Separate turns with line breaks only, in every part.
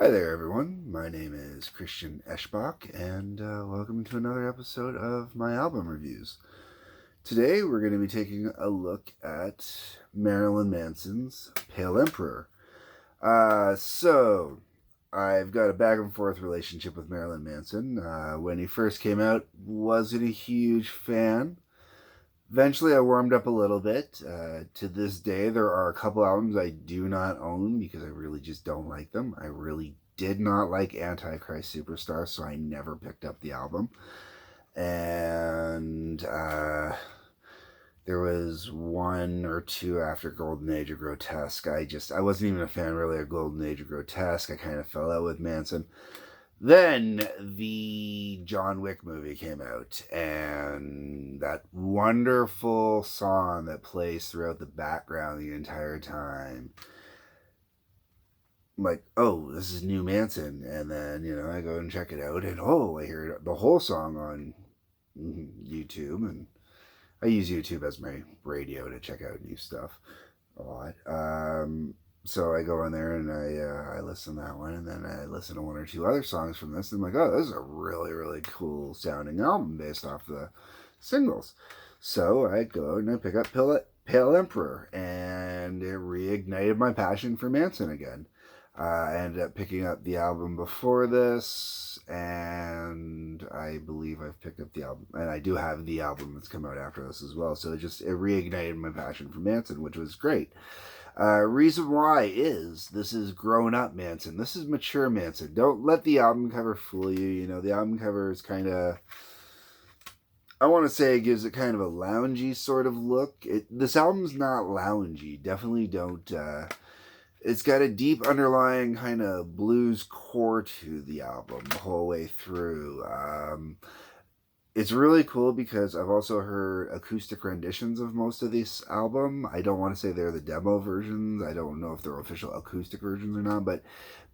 Hi there, everyone. My name is Christian Eschbach, and welcome to another episode of my album reviews. Today, we're going to be taking a look at Marilyn Manson's Pale Emperor. I've got a back and forth relationship with Marilyn Manson. When he first came out, wasn't a huge fan. Eventually, I warmed up a little bit. To this day, there are a couple albums I do not own because I really just don't like them. I really did not like Antichrist Superstar, so I never picked up the album. And there was one or two after Golden Age of Grotesque. I wasn't even a fan really of Golden Age of Grotesque. I kind of fell out with Manson. Then the John Wick movie came out, and that wonderful song that plays throughout the background the entire time. I'm like, oh, this is new Manson. And then, I go and check it out, and I hear the whole song on YouTube, and I use YouTube as my radio to check out new stuff a lot. So I go in there and I listen to that one, and then I listen to one or two other songs from this, and I'm like, oh, this is a really, really cool sounding album based off the singles. So I go and I pick up Pale Emperor, and it reignited my passion for Manson again. I ended up picking up the album before this, and I believe I've picked up the album, and I do have the album that's come out after this as well. So it reignited my passion for Manson, which was great. Reason why is this is grown up Manson. This is mature Manson. Don't let the album cover fool you. The album cover is kind of, I want to say it gives it kind of a loungy sort of look. This album's not loungy. Definitely don't. It's got a deep underlying kind of blues core to the album the whole way through. It's really cool because I've also heard acoustic renditions of most of this album. I don't want to say they're the demo versions. I don't know if they're official acoustic versions or not, but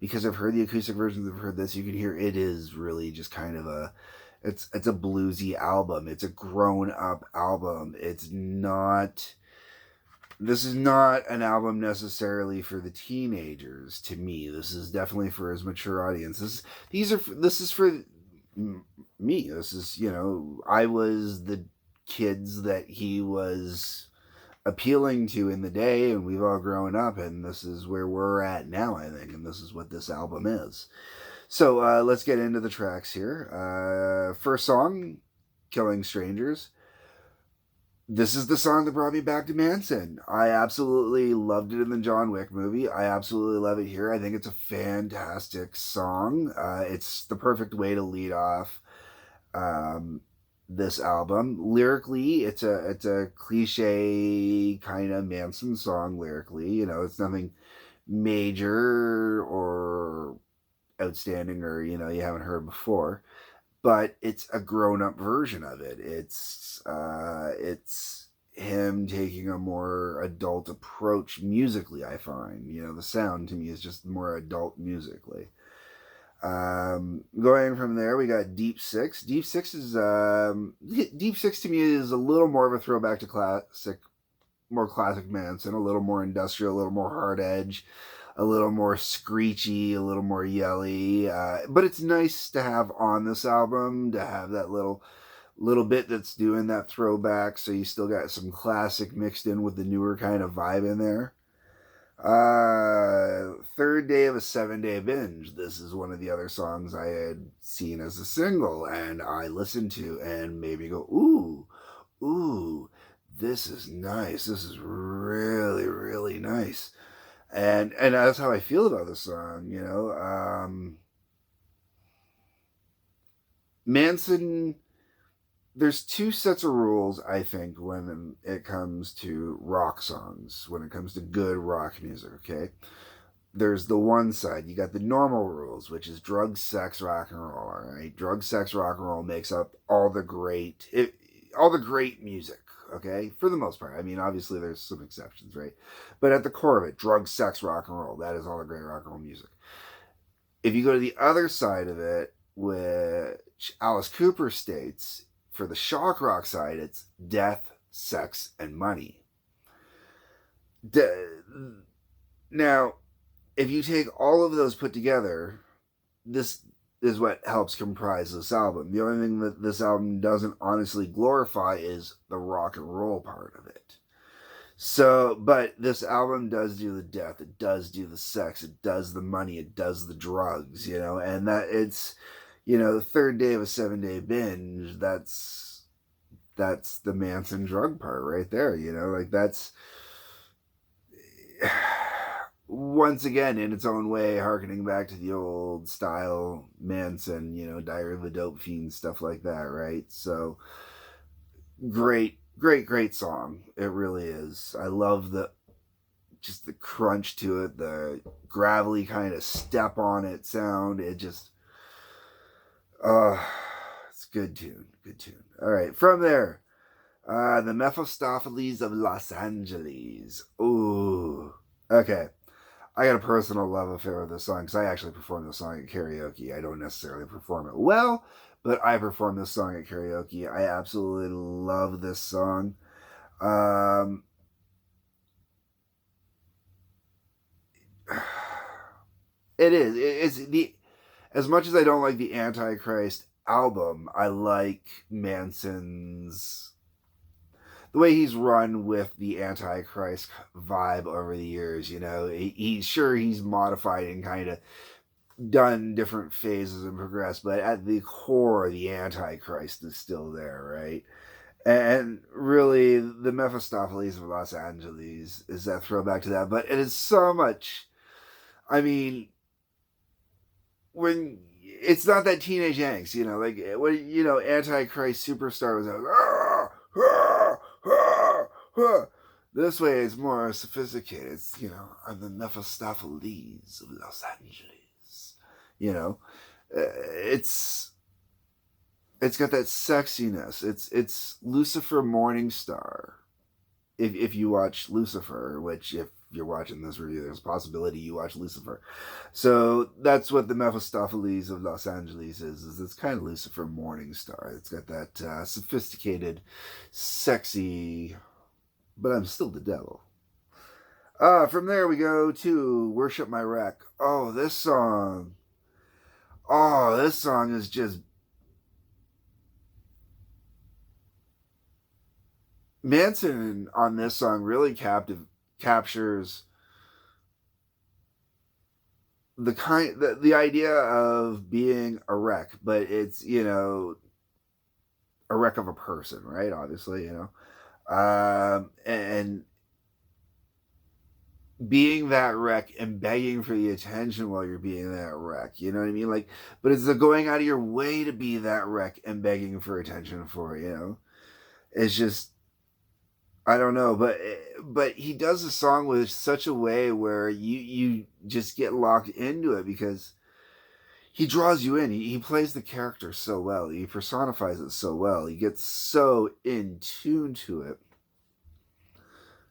because I've heard the acoustic versions, I've heard this, you can hear it is really just kind of it's a bluesy album. It's a grown up album. This is not an album necessarily for the teenagers to me. This is definitely for his mature audience. This is for me. This is, I was the kids that he was appealing to in the day, and we've all grown up, and this is where we're at now, I think, and this is what this album is. So let's get into the tracks here. First song, Killing Strangers. This is the song that brought me back to Manson. I absolutely loved it in the John Wick movie. I absolutely love it here. I think it's a fantastic song. It's the perfect way to lead off this album. Lyrically, it's a cliche kind of Manson song lyrically. It's nothing major or outstanding or, you haven't heard before. But it's a grown-up version of it. It's him taking a more adult approach musically, I find. The sound to me is just more adult musically. Going from there, we got Deep Six. Deep Six to me is a little more of a throwback to more classic Manson, a little more industrial, a little more hard edge, a little more screechy, a little more yelly. But it's nice to have on this album, to have that little bit that's doing that throwback, so you still got some classic mixed in with the newer kind of vibe in there. Third Day of a 7-Day Binge. This is one of the other songs I had seen as a single, and I listened to and made me go, ooh, this is nice. This is really, really nice. And that's how I feel about the song, Manson, there's two sets of rules, I think, when it comes to rock songs, when it comes to good rock music, okay? There's the one side, you got the normal rules, which is drug, sex, rock and roll, all right? Drug, sex, rock and roll makes up all the great music, okay? For the most part. I mean, obviously there's some exceptions, right? But at the core of it, drug, sex, rock and roll, that is all the great rock and roll music. If you go to the other side of it, which Alice Cooper states, for the shock rock side, it's death, sex, and money. Now, if you take all of those put together, this is what helps comprise this album. The only thing that this album doesn't honestly glorify is the rock and roll part of it. So, but this album does do the death, it does do the sex, it does the money, it does the drugs, and that it's, the third day of a 7-day binge, that's the Manson drug part right there, like that's once again in its own way harkening back to the old style Manson, Diary of a Dope Fiend, stuff like that, right? So great song. It really is. I love just the crunch to it, the gravelly kind of step on it sound. It just it's good tune. All right, from there, the Mephistopheles of Los Angeles. Ooh, okay. I got a personal love affair with this song because I actually perform this song at karaoke. I don't necessarily perform it well, but I perform this song at karaoke. I absolutely love this song. It is. It's the as much as I don't like the Antichrist album, I like Manson's the way he's run with the Antichrist vibe over the years. He's modified and kind of done different phases and progressed, but at the core, the Antichrist is still there, right? And really, the Mephistopheles of Los Angeles is that throwback to that, but it is so much. I mean, when it's not that teenage angst, like when Antichrist Superstar was out. This way it's more sophisticated. It's, I'm the Mephistopheles of Los Angeles. It's got that sexiness. It's Lucifer Morningstar. If you watch Lucifer, which if you're watching this review, there's a possibility you watch Lucifer. So that's what the Mephistopheles of Los Angeles is it's kind of Lucifer Morningstar. It's got that sophisticated, sexy, but I'm still the devil. From there we go to Worship My Wreck. This song is just Manson on this song really captures the idea of being a wreck, but it's a wreck of a person, right? Obviously, and being that wreck and begging for the attention while you're being that wreck, you know what I mean? Like, but it's the going out of your way to be that wreck and begging for attention for it, It's just I don't know, but he does the song with such a way where you just get locked into it because he draws you in. He plays the character so well. He personifies it so well. He gets so in tune to it.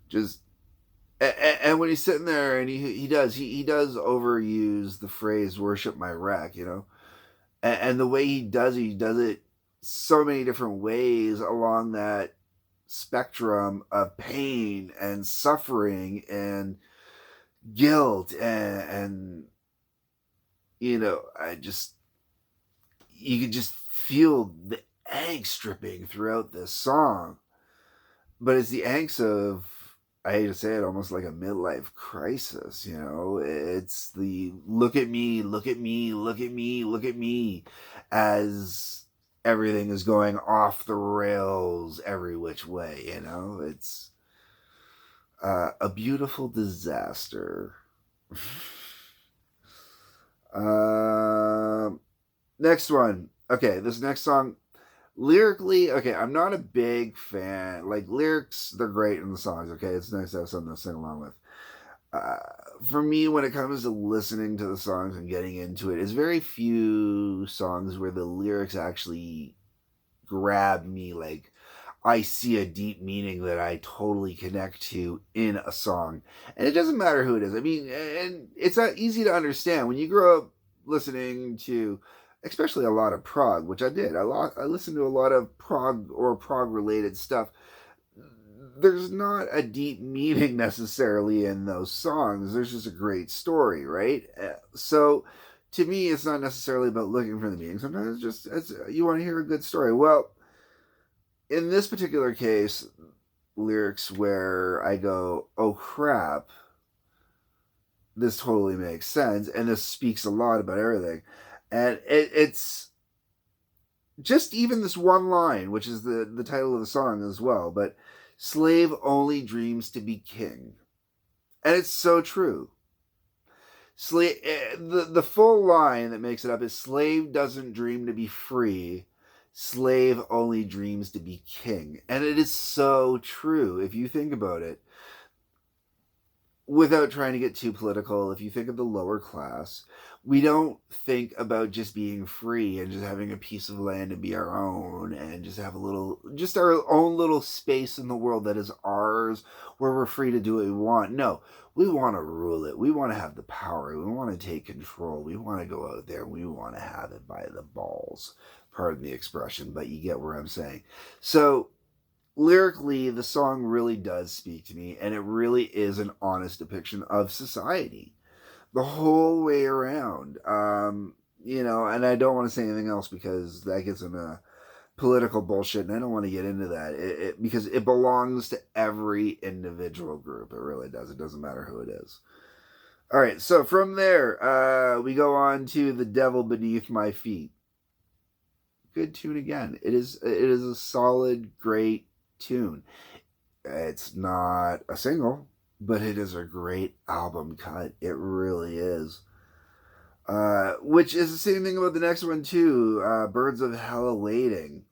Just and when he's sitting there and he does overuse the phrase "worship my wreck," and the way he does it so many different ways along that spectrum of pain and suffering and guilt and I just you could just feel the angst dripping throughout this song, but it's the angst of, I hate to say it, almost like a midlife crisis. It's the look at me, look at me, look at me, look at me, as everything is going off the rails every which way. It's a beautiful disaster. Next one. Okay, this next song, lyrically, okay, I'm not a big fan. Like, lyrics, they're great in the songs, okay? It's nice to have something to sing along with. For me, when it comes to listening to the songs and getting into it, it's very few songs where the lyrics actually grab me. Like, I see a deep meaning that I totally connect to in a song. And it doesn't matter who it is. I mean, and it's not easy to understand. When you grow up listening to, especially a lot of prog, which I did. I listened to a lot of prog or prog related stuff. there's not a deep meaning necessarily in those songs. There's just a great story, right? So to me, it's not necessarily about looking for the meaning. Sometimes you want to hear a good story. Well, in this particular case, lyrics where I go, oh crap, this totally makes sense, and this speaks a lot about everything. And it's just even this one line, which is the title of the song as well, but slave only dreams to be king. And it's so true. The full line that makes it up is slave doesn't dream to be free, slave only dreams to be king. And it is so true if you think about it. Without trying to get too political, if you think of the lower class, we don't think about just being free and just having a piece of land to be our own and just have just our own little space in the world that is ours where we're free to do what we want. No, we want to rule it. We want to have the power. We want to take control. We want to go out there. We want to have it by the balls. Pardon the expression, but you get where I'm saying. So, lyrically, the song really does speak to me, and it really is an honest depiction of society the whole way around. And I don't want to say anything else because that gets into political bullshit, and I don't want to get into that because it belongs to every individual group. It really does. It doesn't matter who it is. All right, so from there, we go on to The Devil Beneath My Feet. Good tune again. It is a solid, great tune. It's not a single, but it is a great album cut. It really is. Which is the same thing about the next one too. Birds of Hell Waiting.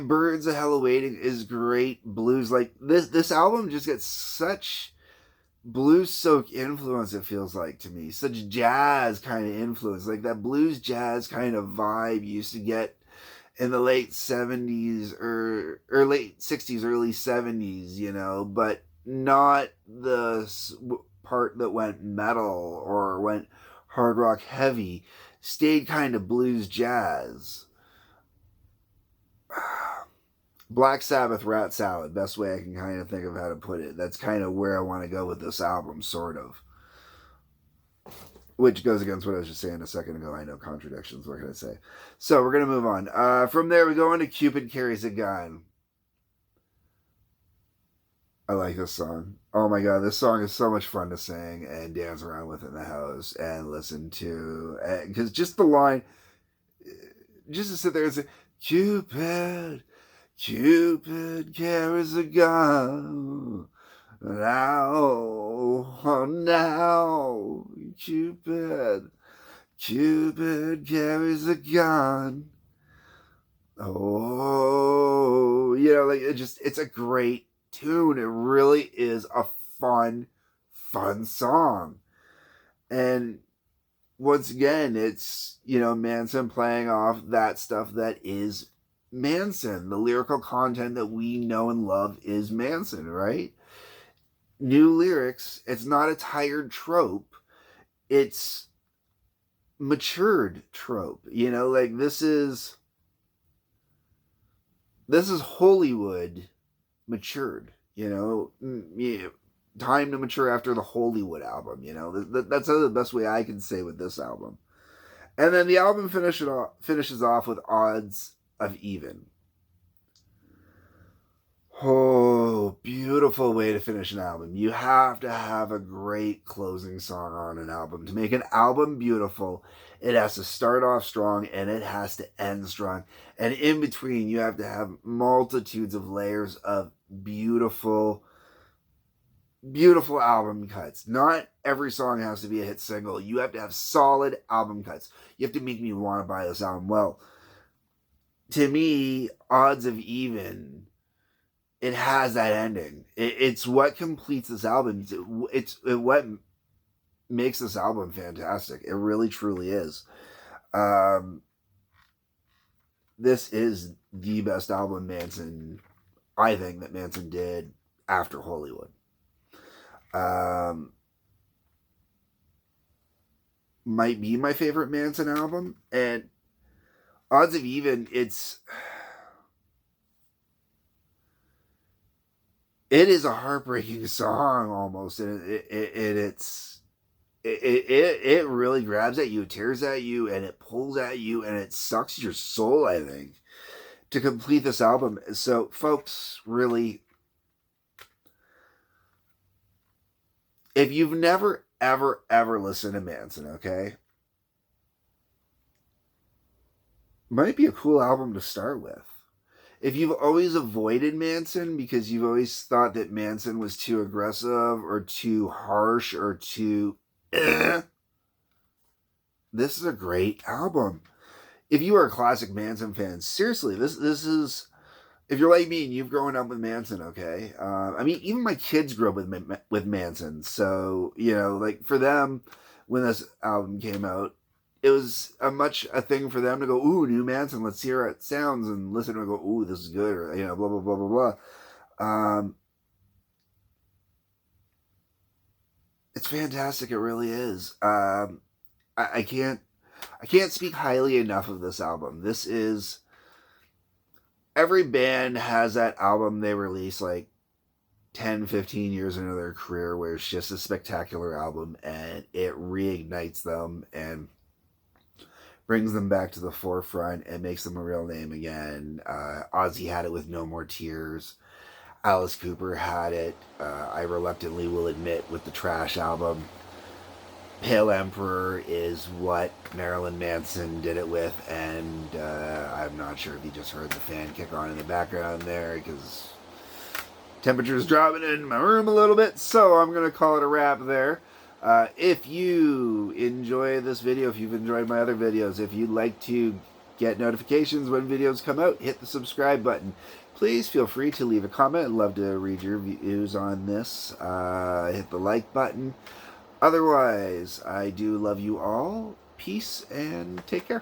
Birds of Hell Waiting is great blues. Like this album just gets such blues soak influence, it feels like to me. Such jazz kind of influence. Like that blues jazz kind of vibe you used to get in the late 70s or late 60s, early 70s, but not the part that went metal or went hard rock heavy. Stayed kind of blues jazz. Black Sabbath Rat Salad, best way I can kind of think of how to put it. That's kind of where I want to go with this album, sort of. Which goes against what I was just saying a second ago. I know, contradictions, what can I say? So we're going to move on. From there, we go into Cupid Carries a Gun. I like this song. Oh my god, this song is so much fun to sing and dance around with in the house and listen to. Because just the line, just to sit there and say, Cupid, Cupid carries a gun. Now, oh now, Cupid carries a gun. Oh, it's a great tune. It really is a fun song. And once again, it's, Manson playing off that stuff that is Manson. The lyrical content that we know and love is Manson, right? New lyrics. It's not a tired trope. It's matured trope. This is Hollywood matured. Time to mature after the Hollywood album. That's the best way I can say with this album. And then the album finishes off with Odds of Even. Oh, beautiful way to finish an album. You have to have a great closing song on an album. To make an album beautiful, it has to start off strong and it has to end strong. And in between, you have to have multitudes of layers of beautiful album cuts. Not every song has to be a hit single. You have to have solid album cuts. You have to make me want to buy this album. Well, to me, Odds of Even, it has that ending. It's what completes this album. It's what makes this album fantastic. It really, truly is. This is the best album I think that Manson did after Hollywood. Might be my favorite Manson album. And Odds of Even, it's it is a heartbreaking song almost, and it really grabs at you, tears at you, and it pulls at you, and it sucks your soul, I think, to complete this album. So, folks, really, if you've never, ever, ever listened to Manson, okay, might be a cool album to start with. If you've always avoided Manson because you've always thought that Manson was too aggressive or too harsh or too this is a great album. If you are a classic Manson fan, seriously, this is, if you're like me and you've grown up with Manson, okay. I mean, even my kids grew up with Manson, so you know, like for them, when this album came out, it was a thing for them to go, ooh, new Manson, let's hear how it sounds and listen to it and go, ooh, this is good, or you know, blah blah blah blah blah. It's fantastic. It really is. I can't speak highly enough of this album. This is, every band has that album they release like 10, 15 years into their career where it's just a spectacular album and it reignites them and brings them back to the forefront and makes them a real name again. Ozzy had it with No More Tears. Alice Cooper had it, I reluctantly will admit, with the Trash album. Pale Emperor is what Marilyn Manson did it with, and I'm not sure if you just heard the fan kick on in the background there because temperature's dropping in my room a little bit, so I'm going to call it a wrap there. If you enjoy this video, if you've enjoyed my other videos, if you'd like to get notifications when videos come out, hit the subscribe button. Please feel free to leave a comment. I'd love to read your views on this. Hit the like button. Otherwise, I do love you all. Peace and take care.